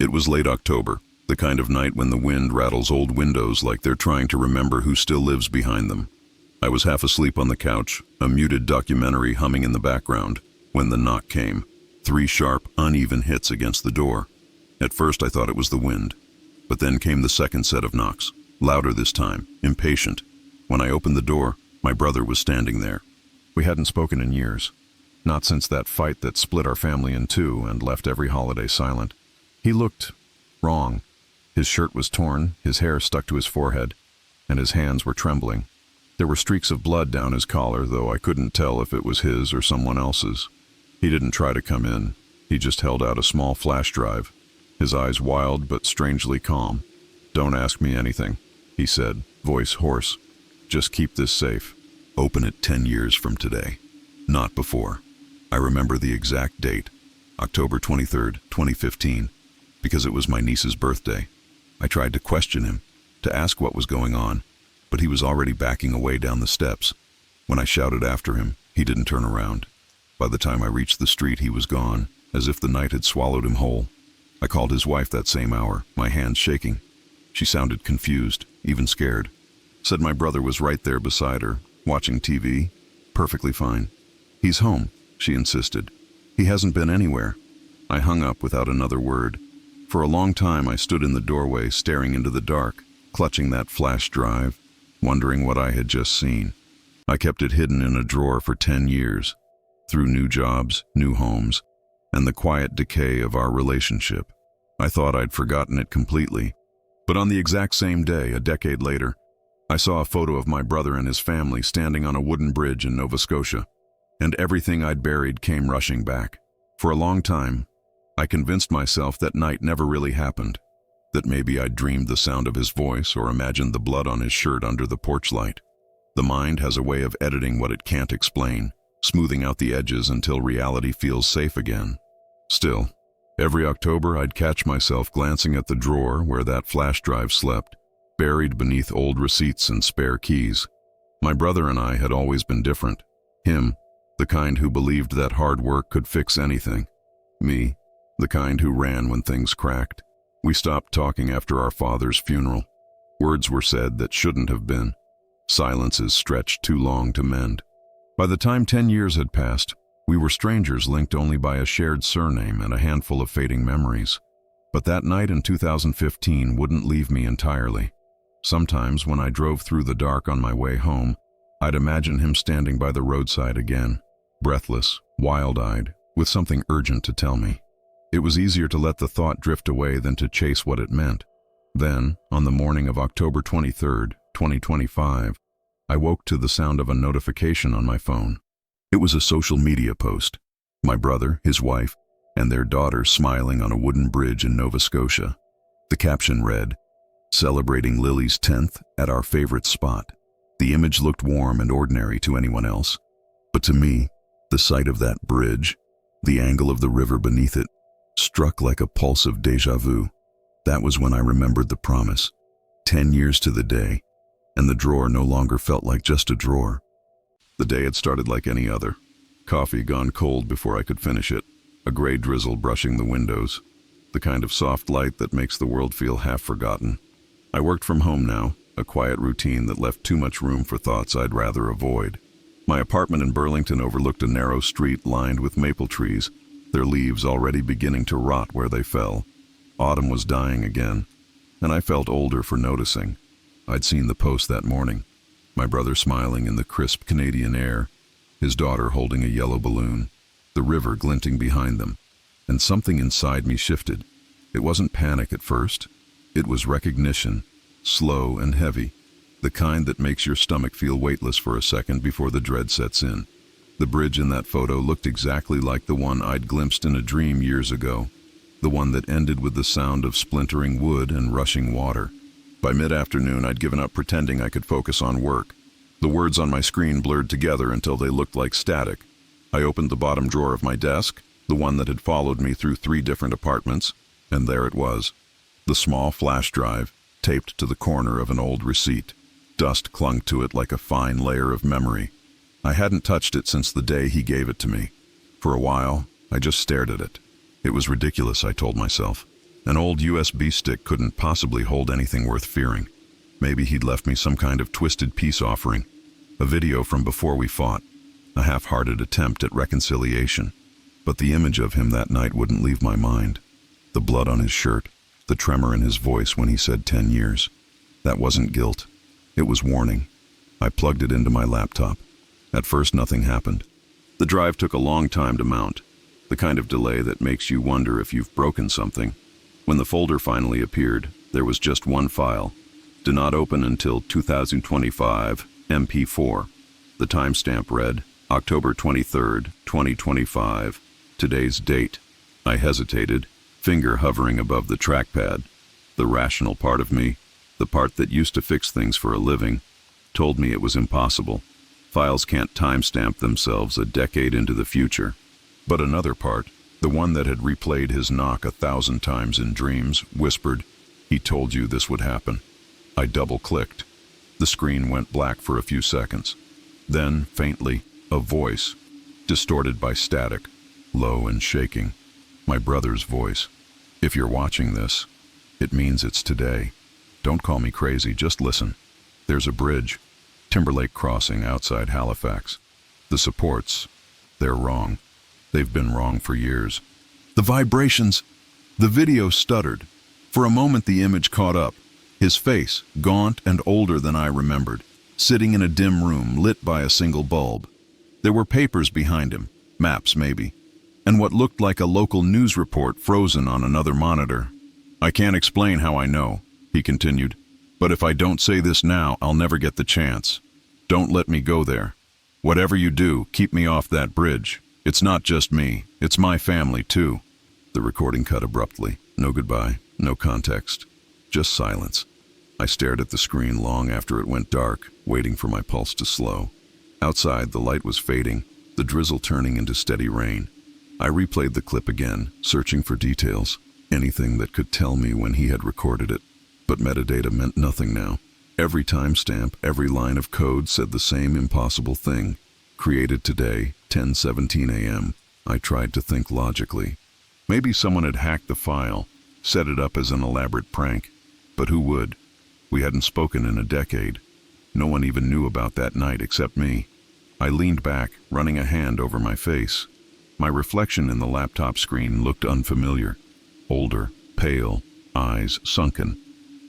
It was late October, the kind of night when the wind rattles old windows like they're trying to remember who still lives behind them. I was half asleep on the couch, a muted documentary humming in the background, when the knock came. 3 sharp, uneven hits against the door. At first I thought it was the wind, but then came the second set of knocks, louder this time, impatient. When I opened the door, my brother was standing there. We hadn't spoken in years, not since that fight that split our family in two and left every holiday silent. He looked wrong. His shirt was torn, his hair stuck to his forehead, and his hands were trembling. There were streaks of blood down his collar, though I couldn't tell if it was his or someone else's. He didn't try to come in. He just held out a small flash drive, his eyes wild but strangely calm. "Don't ask me anything," he said, voice hoarse. "Just keep this safe. Open it 10 years from today, not before." I remember the exact date, October 23rd, 2015, because it was my niece's birthday. I tried to question him, to ask what was going on, but he was already backing away down the steps. When I shouted after him, he didn't turn around. By the time I reached the street, he was gone, as if the night had swallowed him whole. I called his wife that same hour, my hands shaking. She sounded confused, even scared. Said my brother was right there beside her, watching TV, perfectly fine. "He's home," she insisted. "He hasn't been anywhere." I hung up without another word. For a long time I stood in the doorway, staring into the dark, clutching that flash drive, wondering what I had just seen. I kept it hidden in a drawer for 10 years, through new jobs, new homes, and the quiet decay of our relationship. I thought I'd forgotten it completely. But on the exact same day, a decade later, I saw a photo of my brother and his family standing on a wooden bridge in Nova Scotia, and everything I'd buried came rushing back. For a long time, I convinced myself that night never really happened, that maybe I'd dreamed the sound of his voice or imagined the blood on his shirt under the porch light. The mind has a way of editing what it can't explain, smoothing out the edges until reality feels safe again. Still, every October I'd catch myself glancing at the drawer where that flash drive slept, buried beneath old receipts and spare keys. My brother and I had always been different. Him, the kind who believed that hard work could fix anything. Me, the kind who ran when things cracked. We stopped talking after our father's funeral. Words were said that shouldn't have been. Silences stretched too long to mend. By the time 10 years had passed, we were strangers linked only by a shared surname and a handful of fading memories. But that night in 2015 wouldn't leave me entirely. Sometimes when I drove through the dark on my way home, I'd imagine him standing by the roadside again, breathless, wild-eyed, with something urgent to tell me. It was easier to let the thought drift away than to chase what it meant. Then, on the morning of October 23rd, 2025, I woke to the sound of a notification on my phone. It was a social media post. My brother, his wife, and their daughter smiling on a wooden bridge in Nova Scotia. The caption read, "Celebrating Lily's 10th at our favorite spot." The image looked warm and ordinary to anyone else. But to me, the sight of that bridge, the angle of the river beneath it, struck like a pulse of déjà vu. That was when I remembered the promise. 10 years to the day, and the drawer no longer felt like just a drawer. The day had started like any other. Coffee gone cold before I could finish it, a gray drizzle brushing the windows, the kind of soft light that makes the world feel half forgotten. I worked from home now, a quiet routine that left too much room for thoughts I'd rather avoid. My apartment in Burlington overlooked a narrow street lined with maple trees, their leaves already beginning to rot where they fell. Autumn was dying again, and I felt older for noticing. I'd seen the post that morning, my brother smiling in the crisp Canadian air, his daughter holding a yellow balloon, the river glinting behind them, and something inside me shifted. It wasn't panic at first. It was recognition, slow and heavy, the kind that makes your stomach feel weightless for a second before the dread sets in. The bridge in that photo looked exactly like the one I'd glimpsed in a dream years ago, the one that ended with the sound of splintering wood and rushing water. By mid-afternoon, I'd given up pretending I could focus on work. The words on my screen blurred together until they looked like static. I opened the bottom drawer of my desk, the one that had followed me through 3 different apartments, and there it was, the small flash drive, taped to the corner of an old receipt. Dust clung to it like a fine layer of memory. I hadn't touched it since the day he gave it to me. For a while, I just stared at it. It was ridiculous, I told myself. An old USB stick couldn't possibly hold anything worth fearing. Maybe he'd left me some kind of twisted peace offering. A video from before we fought. A half-hearted attempt at reconciliation. But the image of him that night wouldn't leave my mind. The blood on his shirt, the tremor in his voice when he said 10 years. That wasn't guilt. It was warning. I plugged it into my laptop. At first, nothing happened. The drive took a long time to mount, the kind of delay that makes you wonder if you've broken something. When the folder finally appeared, there was just one file. Do not open until 2025, MP4. The timestamp read, October 23rd, 2025. Today's date. I hesitated, finger hovering above the trackpad. The rational part of me, the part that used to fix things for a living, told me it was impossible. Files can't timestamp themselves a decade into the future. But another part, the one that had replayed his knock 1,000 times in dreams, whispered, "He told you this would happen." I double-clicked. The screen went black for a few seconds. Then, faintly, a voice, distorted by static, low and shaking. My brother's voice. "If you're watching this, it means it's today. Don't call me crazy, just listen. There's a bridge, Timberlake Crossing outside Halifax. The supports, they're wrong. They've been wrong for years." The vibrations, the video stuttered. For a moment the image caught up. His face, gaunt and older than I remembered, sitting in a dim room lit by a single bulb. There were papers behind him, maps maybe, and what looked like a local news report frozen on another monitor. "I can't explain how I know," he continued, "but if I don't say this now, I'll never get the chance. Don't let me go there. Whatever you do, keep me off that bridge. It's not just me, it's my family too." The recording cut abruptly. No goodbye, no context, just silence. I stared at the screen long after it went dark, waiting for my pulse to slow. Outside, the light was fading, the drizzle turning into steady rain. I replayed the clip again, searching for details, anything that could tell me when he had recorded it. But metadata meant nothing now. Every timestamp, every line of code said the same impossible thing. Created today, 10:17 a.m. I tried to think logically. Maybe someone had hacked the file, set it up as an elaborate prank. But who would? We hadn't spoken in a decade. No one even knew about that night except me. I leaned back, running a hand over my face. My reflection in the laptop screen looked unfamiliar. Older, pale, eyes sunken.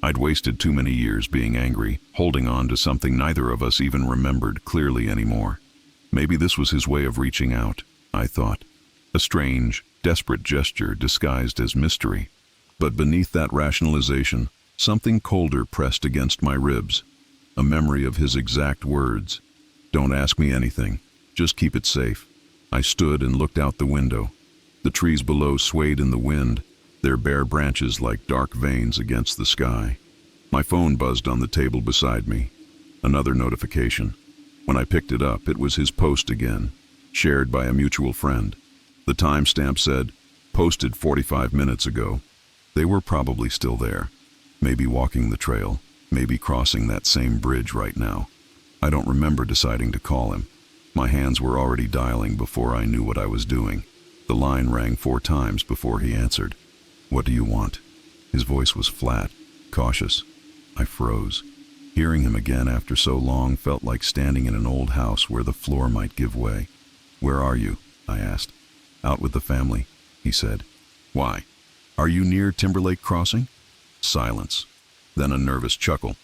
I'd wasted too many years being angry, holding on to something neither of us even remembered clearly anymore. Maybe this was his way of reaching out, I thought. A strange, desperate gesture disguised as mystery. But beneath that rationalization, something colder pressed against my ribs. A memory of his exact words. "Don't ask me anything. Just keep it safe." I stood and looked out the window. The trees below swayed in the wind, their bare branches like dark veins against the sky. My phone buzzed on the table beside me. Another notification. When I picked it up, it was his post again, shared by a mutual friend. The timestamp said, "Posted 45 minutes ago." They were probably still there. Maybe walking the trail, maybe crossing that same bridge right now. I don't remember deciding to call him. My hands were already dialing before I knew what I was doing. The line rang 4 times before he answered. "What do you want?" His voice was flat, cautious. I froze. Hearing him again after so long felt like standing in an old house where the floor might give way. "Where are you?" I asked. "Out with the family," he said. "Why? Are you near Timberlake Crossing?" Silence. Then a nervous chuckle.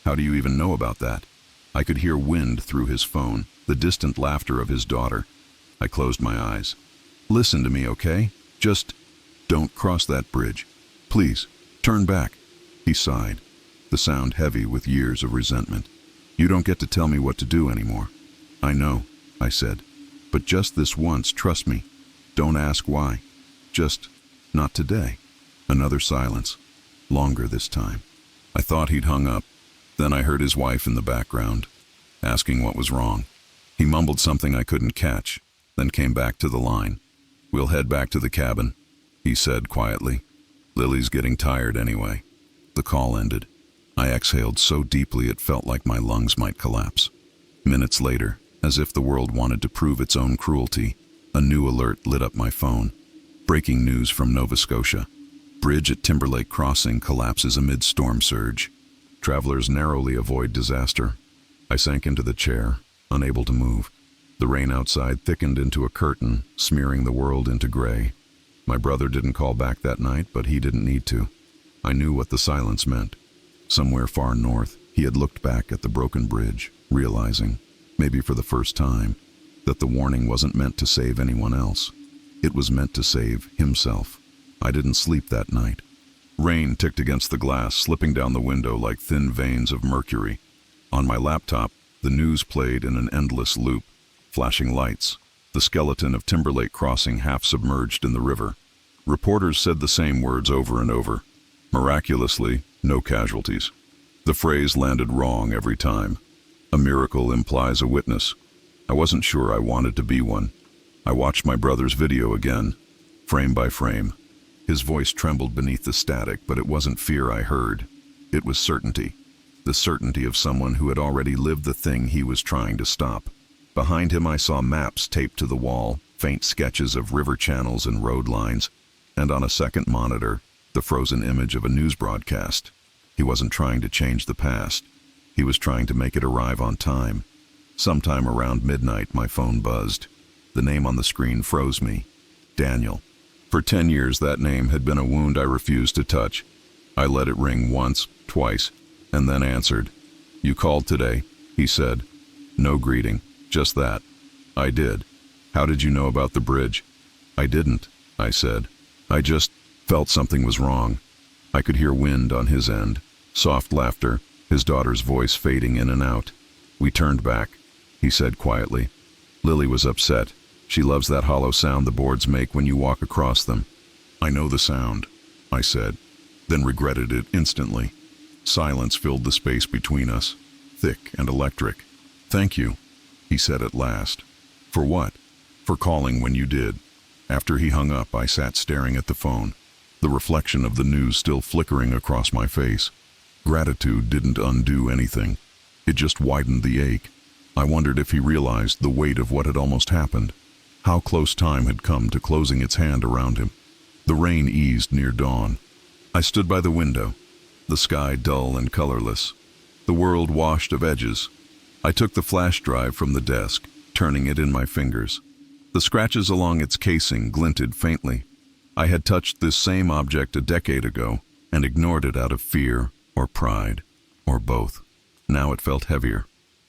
"How do you even know about that?" I could hear wind through his phone, the distant laughter of his daughter. I closed my eyes. "Listen to me, okay? Just don't cross that bridge. Please, turn back." He sighed, the sound heavy with years of resentment. "You don't get to tell me what to do anymore." "I know," I said. "But just this once, trust me. Don't ask why. Just not today." Another silence. Longer this time. I thought he'd hung up. Then I heard his wife in the background, asking what was wrong. He mumbled something I couldn't catch, then came back to the line. "We'll head back to the cabin," he said quietly. "Lily's getting tired anyway." The call ended. I exhaled so deeply it felt like my lungs might collapse. Minutes later, as if the world wanted to prove its own cruelty, a new alert lit up my phone. Breaking news from Nova Scotia. Bridge at Timberlake Crossing collapses amid storm surge. Travelers narrowly avoid disaster. I sank into the chair, unable to move. The rain outside thickened into a curtain, smearing the world into gray. My brother didn't call back that night, but he didn't need to. I knew what the silence meant. Somewhere far north, he had looked back at the broken bridge, realizing, maybe for the first time, that the warning wasn't meant to save anyone else. It was meant to save himself. I didn't sleep that night. Rain ticked against the glass, slipping down the window like thin veins of mercury. On my laptop, the news played in an endless loop. Flashing lights, the skeleton of Timberlake Crossing half submerged in the river. Reporters said the same words over and over. Miraculously, no casualties. The phrase landed wrong every time. A miracle implies a witness. I wasn't sure I wanted to be one. I watched my brother's video again, frame by frame. His voice trembled beneath the static, but it wasn't fear I heard. It was certainty. The certainty of someone who had already lived the thing he was trying to stop. Behind him I saw maps taped to the wall, faint sketches of river channels and road lines, and on a second monitor, the frozen image of a news broadcast. He wasn't trying to change the past. He was trying to make it arrive on time. Sometime around midnight, my phone buzzed. The name on the screen froze me. Daniel. For 10 years, that name had been a wound I refused to touch. I let it ring once, twice, and then answered. "You called today," he said. No greeting, just that. I did. "How did you know about the bridge?" "I didn't," I said. "I just felt something was wrong." I could hear wind on his end, soft laughter, his daughter's voice fading in and out. "We turned back," he said quietly. "Lily was upset. She loves that hollow sound the boards make when you walk across them." "I know the sound," I said, then regretted it instantly. Silence filled the space between us, thick and electric. "Thank you," he said at last. "For what?" "For calling when you did." After he hung up, I sat staring at the phone, the reflection of the news still flickering across my face. Gratitude didn't undo anything. It just widened the ache. I wondered if he realized the weight of what had almost happened, how close time had come to closing its hand around him. The rain eased near dawn. I stood by the window, the sky dull and colorless, the world washed of edges. I took the flash drive from the desk, turning it in my fingers. The scratches along its casing glinted faintly. I had touched this same object a decade ago and ignored it out of fear or pride, or both. Now it felt heavier,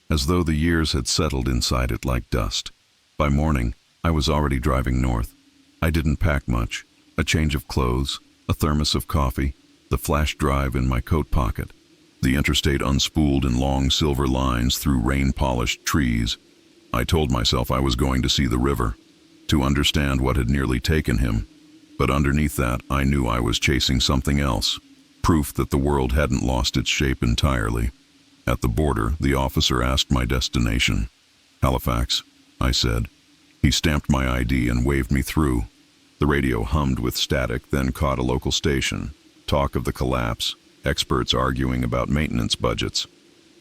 as though the years had settled inside it like dust. By morning, I was already driving north. I didn't pack much. A change of clothes, a thermos of coffee, the flash drive in my coat pocket. The interstate unspooled in long silver lines through rain-polished trees. I told myself I was going to see the river, to understand what had nearly taken him. But underneath that, I knew I was chasing something else, proof that the world hadn't lost its shape entirely. At the border, the officer asked my destination. "Halifax," I said. He stamped my ID and waved me through. The radio hummed with static, then caught a local station. Talk of the collapse, experts arguing about maintenance budgets.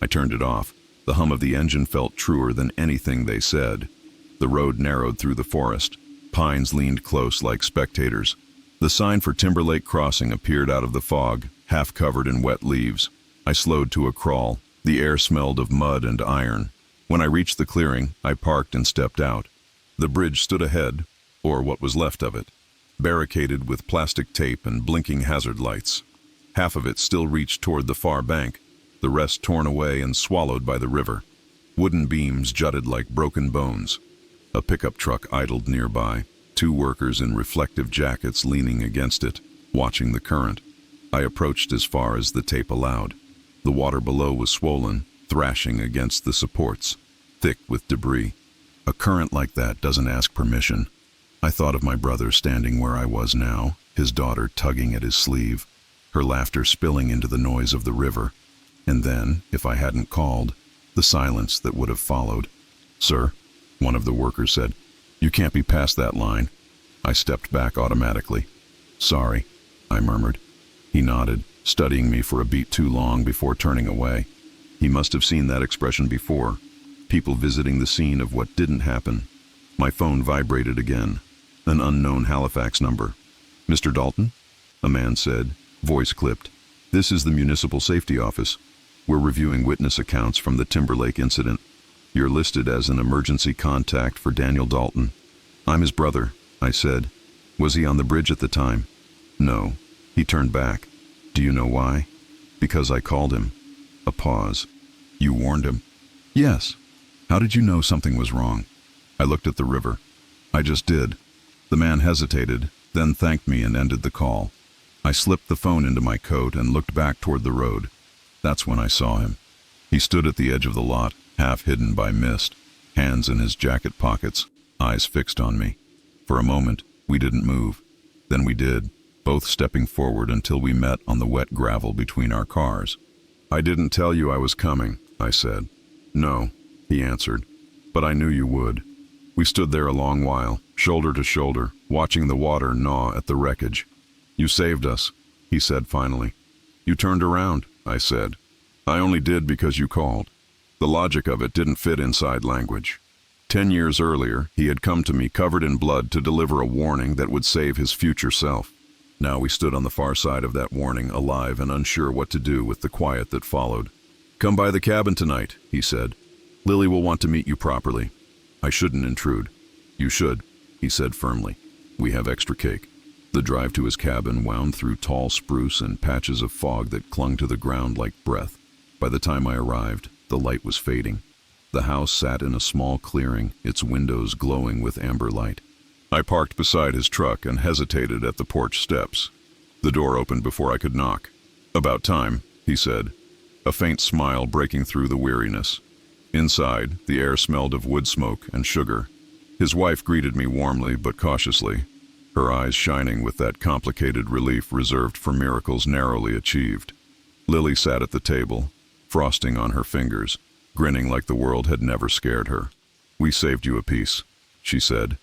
I turned it off. The hum of the engine felt truer than anything they said. The road narrowed through the forest. Pines leaned close like spectators. The sign for Timberlake Crossing appeared out of the fog, half covered in wet leaves. I slowed to a crawl. The air smelled of mud and iron. When I reached the clearing, I parked and stepped out. The bridge stood ahead, or what was left of it, barricaded with plastic tape and blinking hazard lights. Half of it still reached toward the far bank, the rest torn away and swallowed by the river. Wooden beams jutted like broken bones. A pickup truck idled nearby, 2 workers in reflective jackets leaning against it, watching the current. I approached as far as the tape allowed. The water below was swollen, thrashing against the supports, thick with debris. A current like that doesn't ask permission. I thought of my brother standing where I was now, his daughter tugging at his sleeve, her laughter spilling into the noise of the river. And then, if I hadn't called, the silence that would have followed. "Sir," one of the workers said, "you can't be past that line." I stepped back automatically. "Sorry," I murmured. He nodded, studying me for a beat too long before turning away. He must have seen that expression before. People visiting the scene of what didn't happen. My phone vibrated again. An unknown Halifax number. "Mr. Dalton?" a man said, voice clipped. "This is the Municipal Safety Office. We're reviewing witness accounts from the Timberlake incident. You're listed as an emergency contact for Daniel Dalton." "I'm his brother," I said. "Was he on the bridge at the time?" "No." He turned back. "Do you know why?" "Because I called him." A pause. "You warned him?" "Yes." "How did you know something was wrong?" I looked at the river. "I just did." The man hesitated, then thanked me and ended the call. I slipped the phone into my coat and looked back toward the road. That's when I saw him. He stood at the edge of the lot, half hidden by mist, hands in his jacket pockets, eyes fixed on me. For a moment, we didn't move. Then we did, both stepping forward until we met on the wet gravel between our cars. "I didn't tell you I was coming," I said. "No," he answered, "but I knew you would." We stood there a long while, shoulder to shoulder, watching the water gnaw at the wreckage. "You saved us," he said finally. "You turned around," I said. "I only did because you called." The logic of it didn't fit inside language. 10 years earlier, he had come to me covered in blood to deliver a warning that would save his future self. Now we stood on the far side of that warning, alive and unsure what to do with the quiet that followed. "Come by the cabin tonight," he said. "Lily will want to meet you properly." I shouldn't intrude. "You should," he said firmly. "We have extra cake." The drive to his cabin wound through tall spruce and patches of fog that clung to the ground like breath. By the time I arrived, the light was fading. The house sat in a small clearing, its windows glowing with amber light. I parked beside his truck and hesitated at the porch steps. The door opened before I could knock. "About time," he said, a faint smile breaking through the weariness. Inside, the air smelled of wood smoke and sugar. His wife greeted me warmly but cautiously, her eyes shining with that complicated relief reserved for miracles narrowly achieved. Lily sat at the table, frosting on her fingers, grinning like the world had never scared her. "We saved you a piece," she said,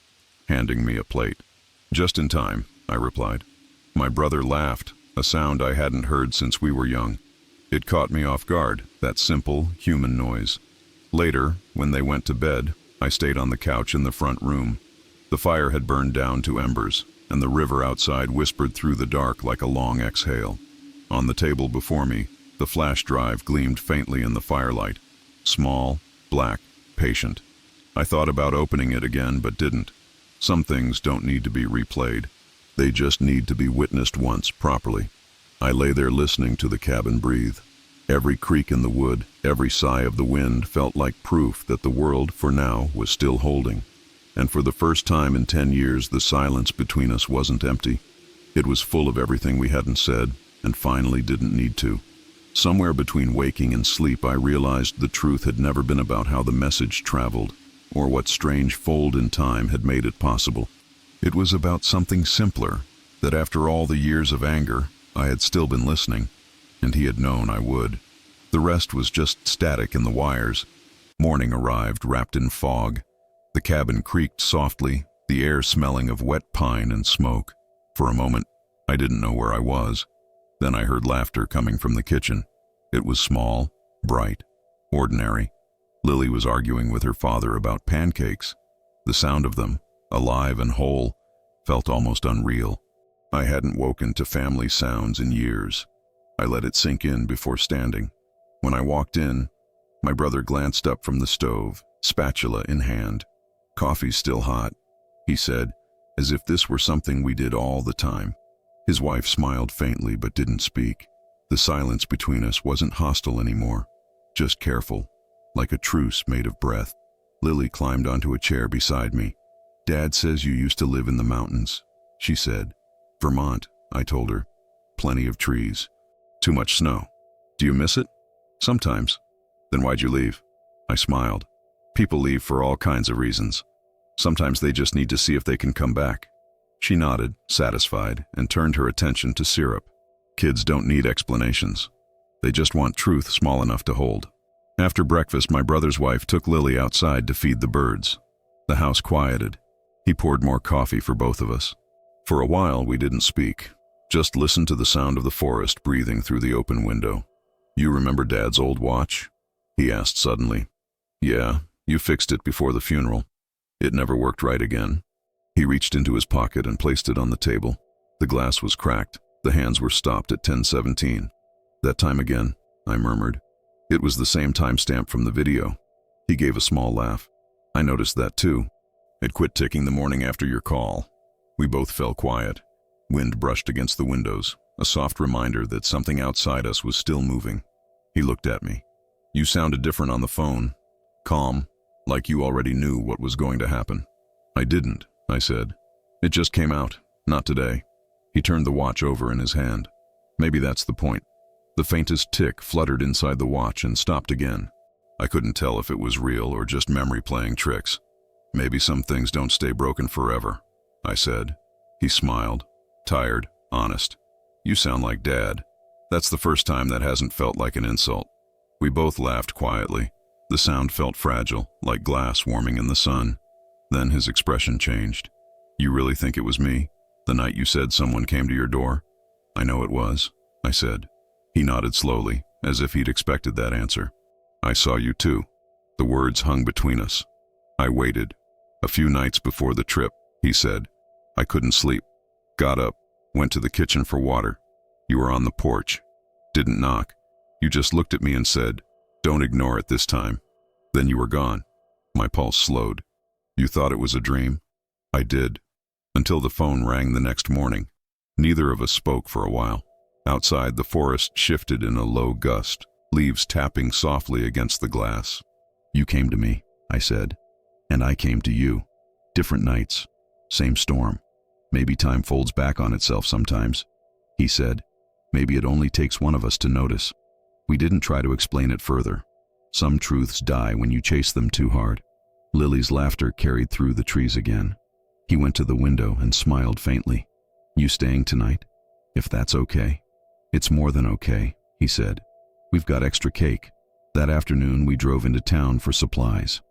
handing me a plate. "Just in time," I replied. My brother laughed, a sound I hadn't heard since we were young. It caught me off guard, that simple, human noise. Later, when they went to bed, I stayed on the couch in the front room. The fire had burned down to embers, and the river outside whispered through the dark like a long exhale. On the table before me, the flash drive gleamed faintly in the firelight. Small, black, patient. I thought about opening it again, but didn't. Some things don't need to be replayed. They just need to be witnessed once properly. I lay there listening to the cabin breathe. Every creak in the wood, every sigh of the wind felt like proof that the world, for now, was still holding. And for the first time in 10 years, the silence between us wasn't empty. It was full of everything we hadn't said, and finally didn't need to. Somewhere between waking and sleep, I realized the truth had never been about how the message traveled, or what strange fold in time had made it possible. It was about something simpler, that after all the years of anger, I had still been listening, and he had known I would. The rest was just static in the wires. Morning arrived, wrapped in fog. The cabin creaked softly, the air smelling of wet pine and smoke. For a moment, I didn't know where I was. Then I heard laughter coming from the kitchen. It was small, bright, ordinary. Lily was arguing with her father about pancakes. The sound of them, alive and whole, felt almost unreal. I hadn't woken to family sounds in years. I let it sink in before standing. When I walked in, my brother glanced up from the stove, spatula in hand. "Coffee's still hot," he said, as if this were something we did all the time. His wife smiled faintly but didn't speak. The silence between us wasn't hostile anymore, just careful, like a truce made of breath. Lily climbed onto a chair beside me. "Dad says you used to live in the mountains," she said. "Vermont," I told her. "Plenty of trees. Too much snow. Do you miss it?" "Sometimes." "Then why'd you leave?" I smiled. "People leave for all kinds of reasons. Sometimes they just need to see if they can come back." She nodded, satisfied, and turned her attention to syrup. Kids don't need explanations. They just want truth small enough to hold. After breakfast, my brother's wife took Lily outside to feed the birds. The house quieted. He poured more coffee for both of us. For a while, we didn't speak, just listened to the sound of the forest breathing through the open window. "You remember Dad's old watch?" he asked suddenly. "Yeah, you fixed it before the funeral. It never worked right again." He reached into his pocket and placed it on the table. The glass was cracked, The hands were stopped at 10:17. That time again, I murmured. It was the same timestamp from the video. He gave a small laugh. I noticed that too. It quit ticking the morning after your call. We both fell quiet. Wind brushed against the windows, a soft reminder that something outside us was still moving. He looked at me. You sounded different on the phone. Calm, like you already knew what was going to happen. I didn't, I said. It just came out, not today. He turned the watch over in his hand. Maybe that's the point. The faintest tick fluttered inside the watch and stopped again. I couldn't tell if it was real or just memory playing tricks. Maybe some things don't stay broken forever, I said. He smiled, tired, honest. You sound like Dad. That's the first time that hasn't felt like an insult. We both laughed quietly. The sound felt fragile, like glass warming in the sun. Then his expression changed. You really think it was me? The night you said someone came to your door? I know it was, I said. He nodded slowly, as if he'd expected that answer. I saw you too. The words hung between us. I waited. A few nights before the trip, he said. I couldn't sleep. Got up, went to the kitchen for water. You were on the porch. Didn't knock. You just looked at me and said, "Don't ignore it this time." Then you were gone. My pulse slowed. You thought it was a dream? I did. Until the phone rang the next morning. Neither of us spoke for a while. Outside, the forest shifted in a low gust, leaves tapping softly against the glass. You came to me, I said. And I came to you. Different nights. Same storm. Maybe time folds back on itself sometimes. He said, maybe it only takes one of us to notice. We didn't try to explain it further. Some truths die when you chase them too hard. Lily's laughter carried through the trees again. He went to the window and smiled faintly. You staying tonight? If that's okay. It's more than okay, he said. We've got extra cake. That afternoon we drove into town for supplies.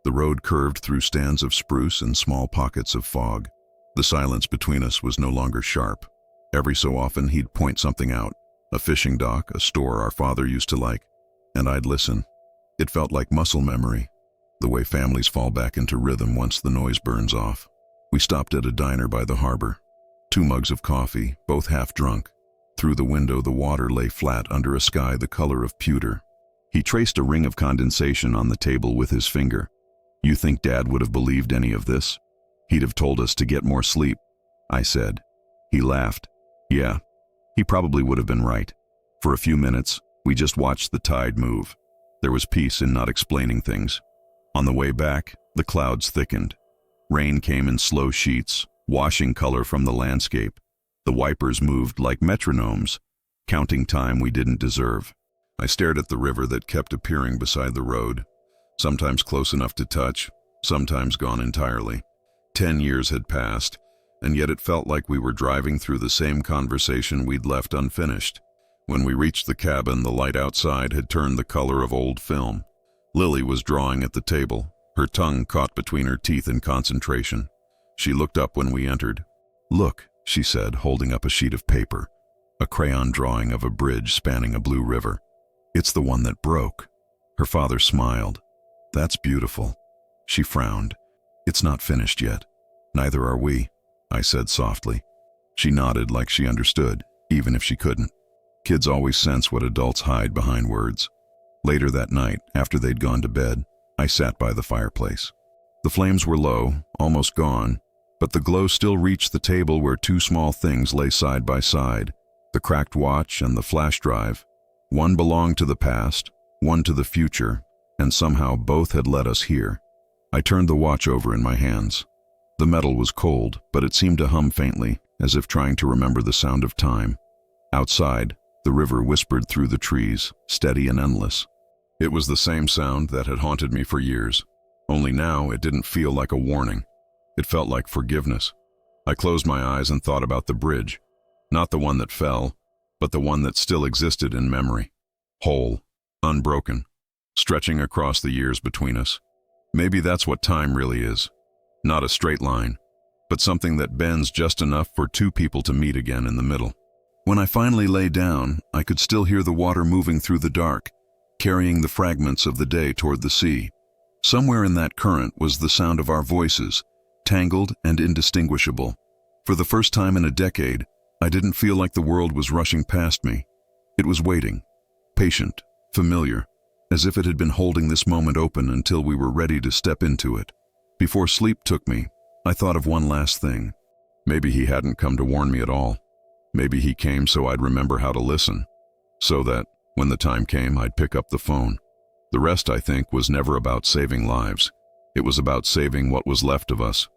The road curved through stands of spruce and small pockets of fog. The silence between us was no longer sharp. Every so often he'd point something out, a fishing dock, a store our father used to like, and I'd listen. It felt like muscle memory, the way families fall back into rhythm once the noise burns off. We stopped at a diner by the harbor. 2 mugs of coffee, both half drunk. Through the window the water lay flat under a sky the color of pewter. He traced a ring of condensation on the table with his finger. You think Dad would have believed any of this? He'd have told us to get more sleep, I said. He laughed. Yeah, he probably would have been right. For a few minutes, we just watched the tide move. There was peace in not explaining things. On the way back, the clouds thickened. Rain came in slow sheets, washing color from the landscape. The wipers moved like metronomes, counting time we didn't deserve. I stared at the river that kept appearing beside the road, sometimes close enough to touch, sometimes gone entirely. 10 years had passed, and yet it felt like we were driving through the same conversation we'd left unfinished. When we reached the cabin, the light outside had turned the color of old film. Lily was drawing at the table, her tongue caught between her teeth in concentration. She looked up when we entered. Look, she said, holding up a sheet of paper, a crayon drawing of a bridge spanning a blue river. It's the one that broke. Her father smiled. That's beautiful. She frowned. It's not finished yet. Neither are we, I said softly. She nodded like she understood, even if she couldn't. Kids always sense what adults hide behind words. Later that night, after they'd gone to bed, I sat by the fireplace. The flames were low, almost gone, but the glow still reached the table where 2 small things lay side by side, the cracked watch and the flash drive. One belonged to the past, one to the future, and somehow both had led us here. I turned the watch over in my hands. The metal was cold, but it seemed to hum faintly, as if trying to remember the sound of time. Outside, the river whispered through the trees, steady and endless. It was the same sound that had haunted me for years, only now it didn't feel like a warning. It felt like forgiveness. I closed my eyes and thought about the bridge, not the one that fell, but the one that still existed in memory, whole, unbroken, stretching across the years between us. Maybe that's what time really is. Not a straight line, but something that bends just enough for 2 people to meet again in the middle. When I finally lay down, I could still hear the water moving through the dark, carrying the fragments of the day toward the sea. Somewhere in that current was the sound of our voices, tangled and indistinguishable. For the first time in a decade, I didn't feel like the world was rushing past me. It was waiting, patient, familiar, as if it had been holding this moment open until we were ready to step into it. Before sleep took me, I thought of one last thing. Maybe he hadn't come to warn me at all. Maybe he came so I'd remember how to listen, so that, when the time came, I'd pick up the phone. The rest, I think, was never about saving lives. It was about saving what was left of us.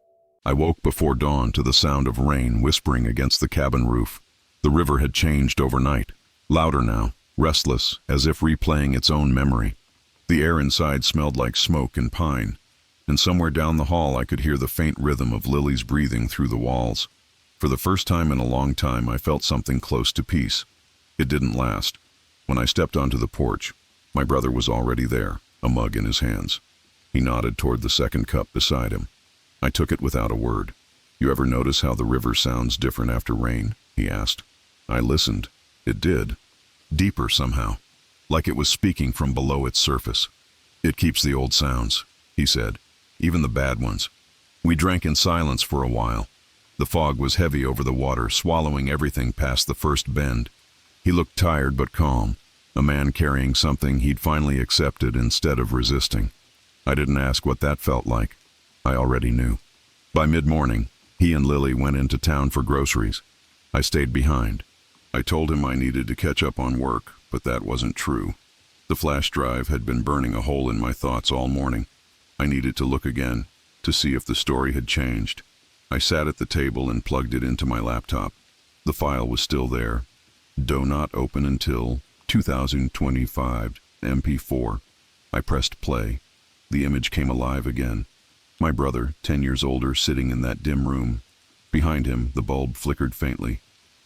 I woke before dawn to the sound of rain whispering against the cabin roof. The river had changed overnight, louder now, restless, as if replaying its own memory. The air inside smelled like smoke and pine, and somewhere down the hall I could hear the faint rhythm of Lily's breathing through the walls. For the first time in a long time, I felt something close to peace. It didn't last. When I stepped onto the porch, my brother was already there, a mug in his hands. He nodded toward the second cup beside him. I took it without a word. "You ever notice how the river sounds different after rain?" he asked. I listened. It did. Deeper somehow, like it was speaking from below its surface. "It keeps the old sounds," he said, "even the bad ones." We drank in silence for a while. The fog was heavy over the water, swallowing everything past the first bend. He looked tired but calm, a man carrying something he'd finally accepted instead of resisting. I didn't ask what that felt like. I already knew. By mid-morning, he and Lily went into town for groceries. I stayed behind. I told him I needed to catch up on work, but that wasn't true. The flash drive had been burning a hole in my thoughts all morning. I needed to look again, to see if the story had changed. I sat at the table and plugged it into my laptop. The file was still there. Do not open until 2025 MP4. I pressed play. The image came alive again. My brother, 10 years older, sitting in that dim room. Behind him, the bulb flickered faintly.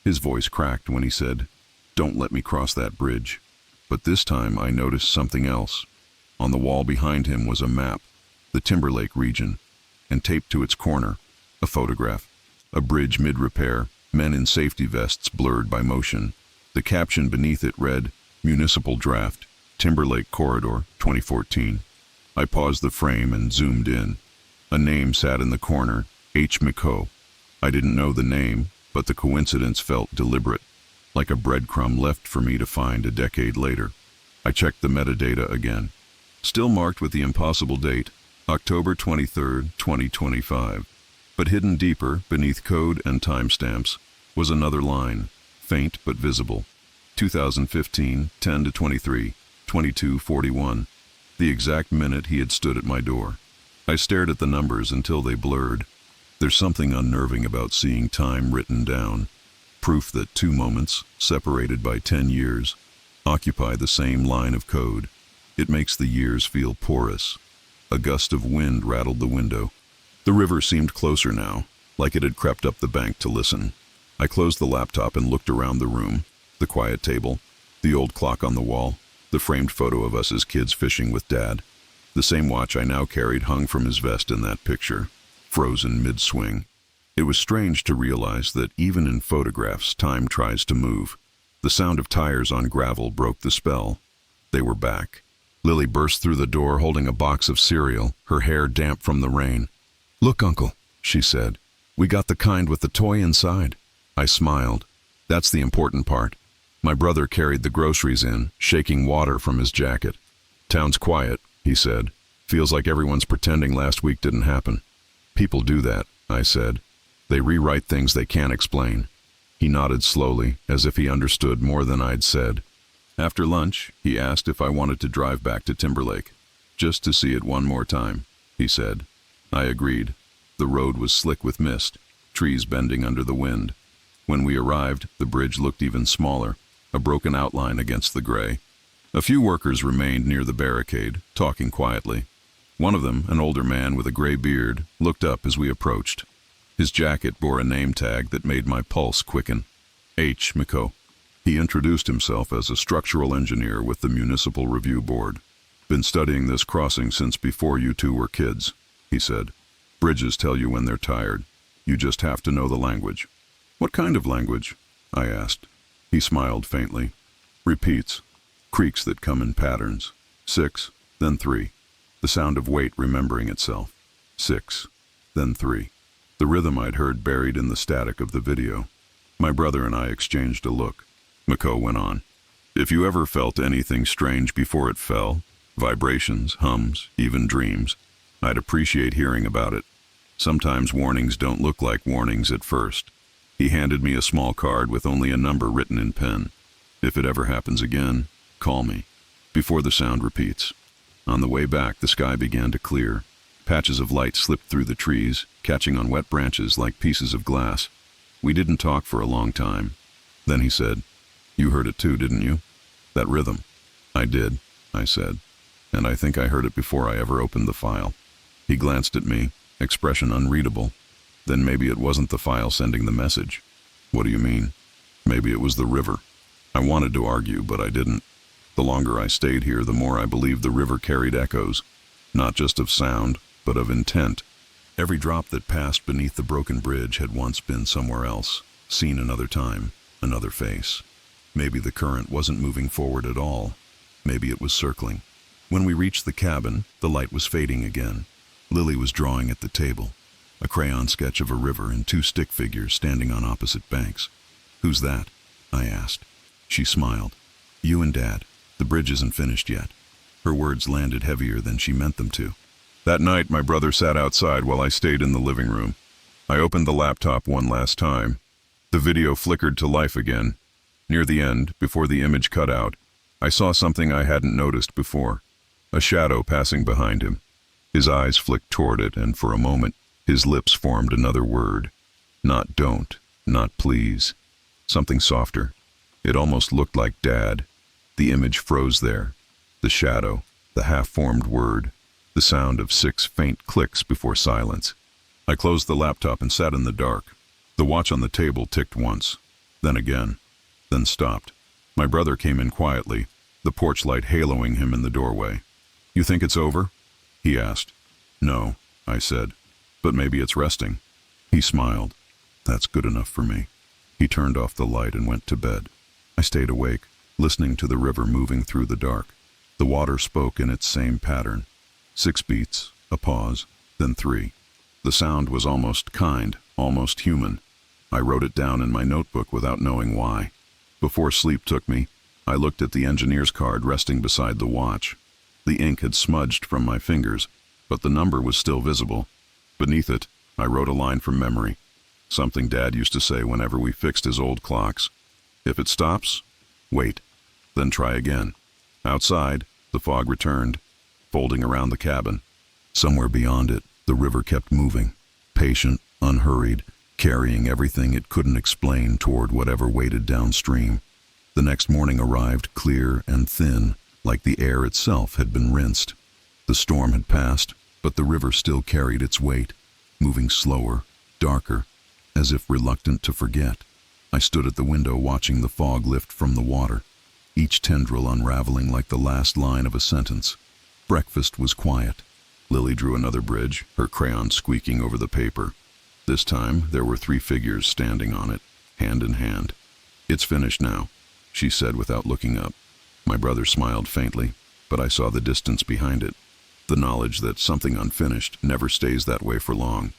His voice cracked when he said, "Don't let me cross that bridge." But this time I noticed something else. On the wall behind him was a map, the Timberlake region, and taped to its corner, a photograph. A bridge mid-repair, men in safety vests blurred by motion. The caption beneath it read, "Municipal Draft, Timberlake Corridor, 2014. I paused the frame and zoomed in. A name sat in the corner, H. McCoe. I didn't know the name, but the coincidence felt deliberate, like a breadcrumb left for me to find a decade later. I checked the metadata again. Still marked with the impossible date, October 23, 2025. But hidden deeper, beneath code and timestamps, was another line, faint but visible. 2015, 10 to 23, 22:41. The exact minute he had stood at my door. I stared at the numbers until they blurred. There's something unnerving about seeing time written down. Proof that two moments, separated by 10 years, occupy the same line of code. It makes the years feel porous. A gust of wind rattled the window. The river seemed closer now, like it had crept up the bank to listen. I closed the laptop and looked around the room. The quiet table, the old clock on the wall, the framed photo of us as kids fishing with Dad. The same watch I now carried hung from his vest in that picture, frozen mid-swing. It was strange to realize that even in photographs, time tries to move. The sound of tires on gravel broke the spell. They were back. Lily burst through the door holding a box of cereal, her hair damp from the rain. "Look, Uncle," she said. "We got the kind with the toy inside." I smiled. That's the important part. My brother carried the groceries in, shaking water from his jacket. "Town's quiet," he said. "Feels like everyone's pretending last week didn't happen." "People do that," I said. "They rewrite things they can't explain." He nodded slowly, as if he understood more than I'd said. After lunch, he asked if I wanted to drive back to Timberlake. "Just to see it one more time," he said. I agreed. The road was slick with mist, trees bending under the wind. When we arrived, the bridge looked even smaller, a broken outline against the gray. A few workers remained near the barricade, talking quietly. One of them, an older man with a gray beard, looked up as we approached. His jacket bore a name tag that made my pulse quicken. H. McCoe. He introduced himself as a structural engineer with the Municipal Review Board. "Been studying this crossing since before you two were kids," he said. "Bridges tell you when they're tired. You just have to know the language." "What kind of language?" I asked. He smiled faintly. "Repeats. Creaks that come in patterns. 6, then 3. The sound of weight remembering itself. 6, then 3. The rhythm I'd heard buried in the static of the video. My brother and I exchanged a look. Mako went on. If you ever felt anything strange before it fell, vibrations, hums, even dreams, I'd appreciate hearing about it. Sometimes warnings don't look like warnings at first. He handed me a small card with only a number written in pen. If it ever happens again, call me. Before the sound repeats. On the way back, the sky began to clear. Patches of light slipped through the trees, catching on wet branches like pieces of glass. We didn't talk for a long time. Then he said, "You heard it too, didn't you? That rhythm." "I did," I said, "and I think I heard it before I ever opened the file." He glanced at me, expression unreadable. "Then maybe it wasn't the file sending the message." "What do you mean?" "Maybe it was the river." I wanted to argue, but I didn't. The longer I stayed here, the more I believed the river carried echoes, not just of sound, but of intent. Every drop that passed beneath the broken bridge had once been somewhere else, seen another time, another face. Maybe the current wasn't moving forward at all. Maybe it was circling. When we reached the cabin, the light was fading again. Lily was drawing at the table, a crayon sketch of a river and two stick figures standing on opposite banks. "Who's that?" I asked. She smiled. "You and Dad. The bridge isn't finished yet." Her words landed heavier than she meant them to. That night, my brother sat outside while I stayed in the living room. I opened the laptop one last time. The video flickered to life again. Near the end, before the image cut out, I saw something I hadn't noticed before. A shadow passing behind him. His eyes flicked toward it, and for a moment, his lips formed another word. Not don't, not please. Something softer. It almost looked like Dad. The image froze there. The shadow, the half-formed word, the sound of 6 faint clicks before silence. I closed the laptop and sat in the dark. The watch on the table ticked once, then again, then stopped. My brother came in quietly, the porch light haloing him in the doorway. "You think it's over?" he asked. "No," I said, "but maybe it's resting." He smiled. "That's good enough for me." He turned off the light and went to bed. I stayed awake, listening to the river moving through the dark. The water spoke in its same pattern. 6 beats, a pause, then 3. The sound was almost kind, almost human. I wrote it down in my notebook without knowing why. Before sleep took me, I looked at the engineer's card resting beside the watch. The ink had smudged from my fingers, but the number was still visible. Beneath it, I wrote a line from memory, something Dad used to say whenever we fixed his old clocks. "If it stops, wait, then try again." Outside, the fog returned, folding around the cabin. Somewhere beyond it, the river kept moving, patient, unhurried, carrying everything it couldn't explain toward whatever waited downstream. The next morning arrived clear and thin, like the air itself had been rinsed. The storm had passed, but the river still carried its weight, moving slower, darker, as if reluctant to forget. I stood at the window watching the fog lift from the water, each tendril unraveling like the last line of a sentence. Breakfast was quiet. Lily drew another bridge, her crayon squeaking over the paper. This time, there were 3 figures standing on it, hand in hand. "It's finished now," she said without looking up. My brother smiled faintly, but I saw the distance behind it. The knowledge that something unfinished never stays that way for long.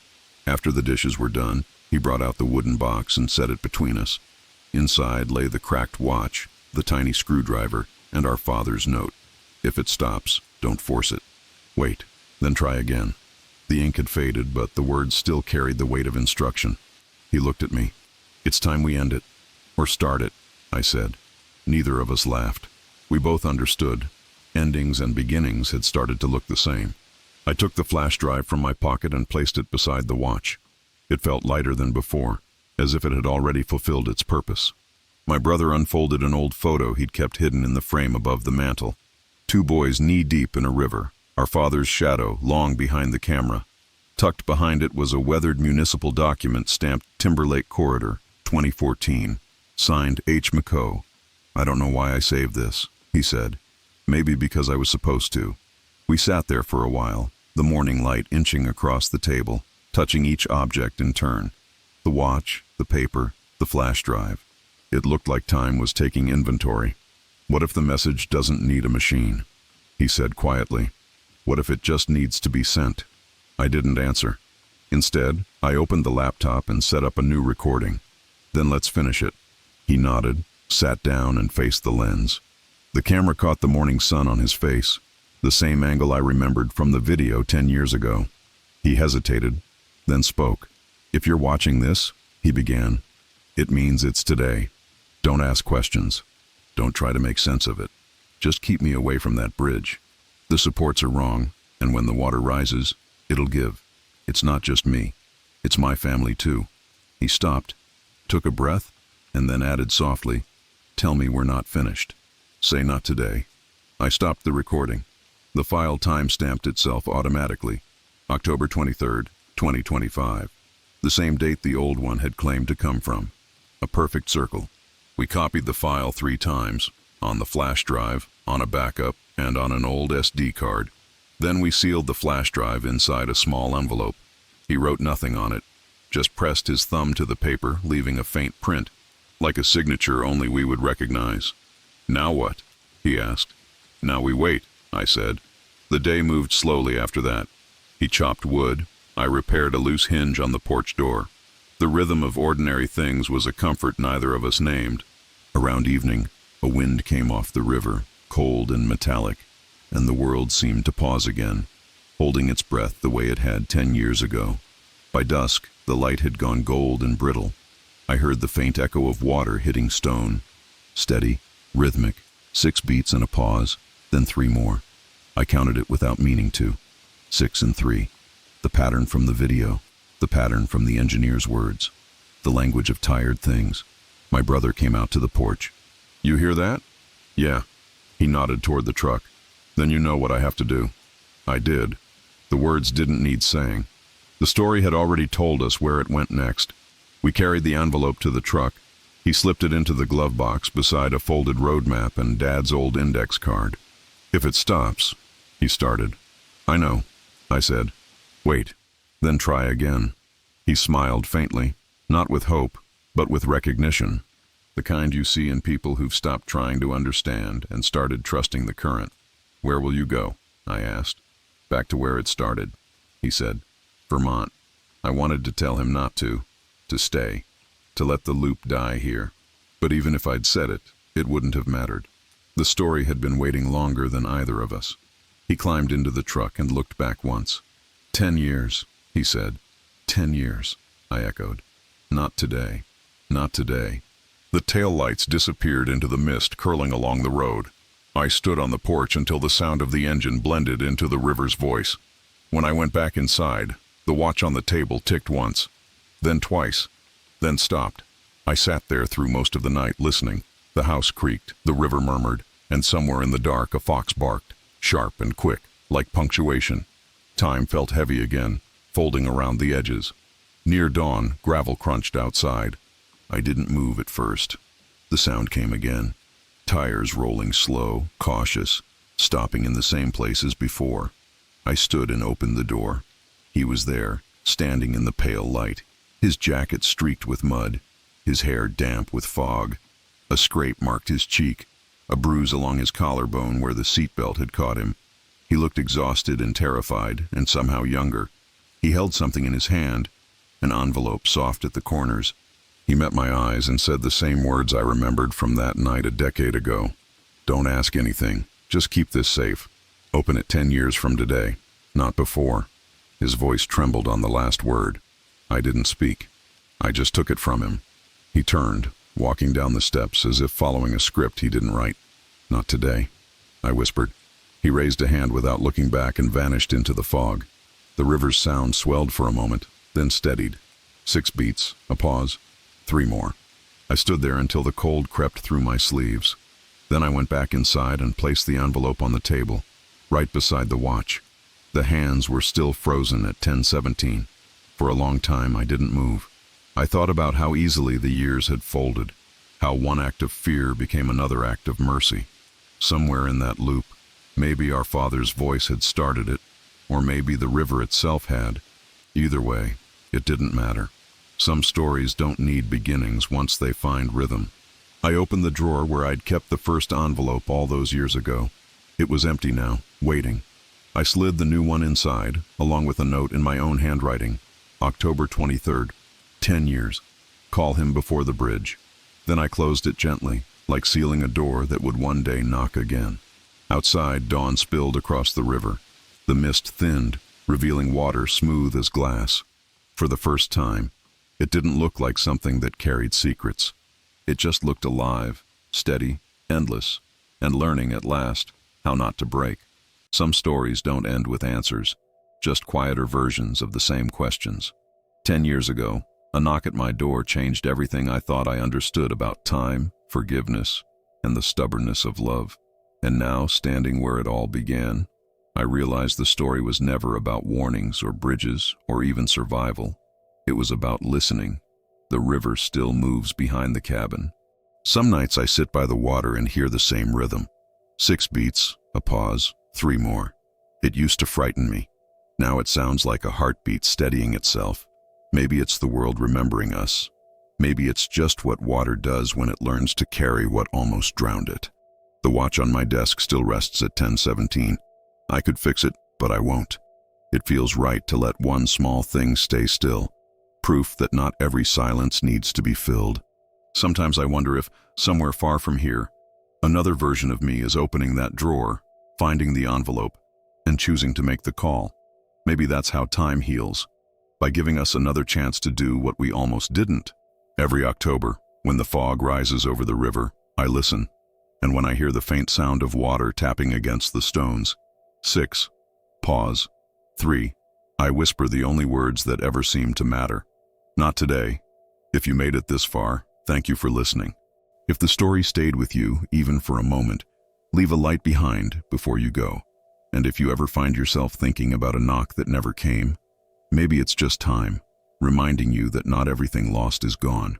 After the dishes were done, he brought out the wooden box and set it between us. Inside lay the cracked watch, the tiny screwdriver, and our father's note. "If it stops, don't force it. Wait, then try again." The ink had faded, but the words still carried the weight of instruction. He looked at me. "It's time we end it. Or start it," I said. Neither of us laughed. We both understood. Endings and beginnings had started to look the same. I took the flash drive from my pocket and placed it beside the watch. It felt lighter than before, as if it had already fulfilled its purpose. My brother unfolded an old photo he'd kept hidden in the frame above the mantel. 2 boys knee-deep in a river, our father's shadow long behind the camera. Tucked behind it was a weathered municipal document stamped Timberlake Corridor, 2014, signed H. Mako. "I don't know why I saved this," he said. "Maybe because I was supposed to." We sat there for a while, the morning light inching across the table, touching each object in turn. The watch, the paper, the flash drive. It looked like time was taking inventory. "What if the message doesn't need a machine?" he said quietly. "What if it just needs to be sent?" I didn't answer. Instead, I opened the laptop and set up a new recording. Then let's finish it. He nodded, sat down, and faced the lens. The camera caught the morning sun on his face, the same angle I remembered from the video 10 years ago. He hesitated, then spoke. "If you're watching this," he began, "it means it's today. Don't ask questions. Don't try to make sense of it. Just keep me away from that bridge. The supports are wrong, and when the water rises, it'll give. It's not just me. It's my family too." He stopped, took a breath, and then added softly, "Tell me we're not finished. Say not today." I stopped the recording. The file time-stamped itself automatically. October 23rd, 2025. The same date the old one had claimed to come from. A perfect circle. We copied the file 3 times, on the flash drive, on a backup, and on an old SD card. Then we sealed the flash drive inside a small envelope. He wrote nothing on it, just pressed his thumb to the paper, leaving a faint print, like a signature only we would recognize. "Now what?" he asked. "Now we wait," I said. The day moved slowly after that. He chopped wood. I repaired a loose hinge on the porch door. The rhythm of ordinary things was a comfort neither of us named. Around evening, a wind came off the river, cold and metallic, and the world seemed to pause again, holding its breath the way it had 10 years ago. By dusk, the light had gone gold and brittle. I heard the faint echo of water hitting stone. Steady, rhythmic, 6 beats and a pause, then 3 more. I counted it without meaning to. 6 and 3. The pattern from the video, the pattern from the engineer's words, the language of tired things. My brother came out to the porch. "You hear that?" "Yeah." He nodded toward the truck. "Then you know what I have to do." I did. The words didn't need saying. The story had already told us where it went next. We carried the envelope to the truck. He slipped it into the glove box beside a folded road map and Dad's old index card. "If it stops," he started. "I know," I said. "Wait, then try again." He smiled faintly, not with hope, but with recognition, the kind you see in people who've stopped trying to understand and started trusting the current. "Where will you go?" I asked. "Back to where it started," he said. "Vermont." I wanted to tell him not to stay, to let the loop die here. But even if I'd said it, it wouldn't have mattered. The story had been waiting longer than either of us. He climbed into the truck and looked back once. 10 years, he said. 10 years, I echoed. Not today. Not today. The taillights disappeared into the mist curling along the road. I stood on the porch until the sound of the engine blended into the river's voice. When I went back inside, the watch on the table ticked once, then twice, then stopped. I sat there through most of the night listening. The house creaked, the river murmured, and somewhere in the dark a fox barked, sharp and quick, like punctuation. Time felt heavy again, folding around the edges. Near dawn, gravel crunched outside. I didn't move at first. The sound came again. Tires rolling slow, cautious, stopping in the same place as before. I stood and opened the door. He was there, standing in the pale light, his jacket streaked with mud, his hair damp with fog. A scrape marked his cheek, a bruise along his collarbone where the seatbelt had caught him. He looked exhausted and terrified, and somehow younger. He held something in his hand, an envelope soft at the corners. He met my eyes and said the same words I remembered from that night a decade ago. "Don't ask anything. Just keep this safe. Open it 10 years from today, not before." His voice trembled on the last word. I didn't speak. I just took it from him. He turned, walking down the steps as if following a script he didn't write. "Not today," I whispered. He raised a hand without looking back and vanished into the fog. The river's sound swelled for a moment, then steadied. 6 beats, a pause, 3 more. I stood there until the cold crept through my sleeves. Then I went back inside and placed the envelope on the table, right beside the watch. The hands were still frozen at 10:17. For a long time I didn't move. I thought about how easily the years had folded, how one act of fear became another act of mercy. Somewhere in that loop, maybe our father's voice had started it, or maybe the river itself had. Either way, it didn't matter. Some stories don't need beginnings once they find rhythm. I opened the drawer where I'd kept the first envelope all those years ago. It was empty now, waiting. I slid the new one inside, along with a note in my own handwriting. October 23rd, 10 years. call him before the bridge. Then I closed it gently, like sealing a door that would one day knock again. Outside, dawn spilled across the river. The mist thinned, revealing water smooth as glass. For the first time, it didn't look like something that carried secrets. It just looked alive, steady, endless, and learning at last how not to break. Some stories don't end with answers, just quieter versions of the same questions. 10 years ago, a knock at my door changed everything I thought I understood about time, forgiveness, and the stubbornness of love. And now, standing where it all began, I realized the story was never about warnings or bridges or even survival. It was about listening. The river still moves behind the cabin. Some nights I sit by the water and hear the same rhythm. 6 beats, a pause, 3 more. It used to frighten me. Now it sounds like a heartbeat steadying itself. Maybe it's the world remembering us. Maybe it's just what water does when it learns to carry what almost drowned it. The watch on my desk still rests at 10:17. I could fix it, but I won't. It feels right to let one small thing stay still. Proof that not every silence needs to be filled. Sometimes I wonder if, somewhere far from here, another version of me is opening that drawer, finding the envelope, and choosing to make the call. Maybe that's how time heals, by giving us another chance to do what we almost didn't. Every October, when the fog rises over the river, I listen, and when I hear the faint sound of water tapping against the stones, 6, pause, 3, I whisper the only words that ever seem to matter. Not today. If you made it this far, thank you for listening. If the story stayed with you, even for a moment, leave a light behind before you go. And if you ever find yourself thinking about a knock that never came, maybe it's just time, reminding you that not everything lost is gone.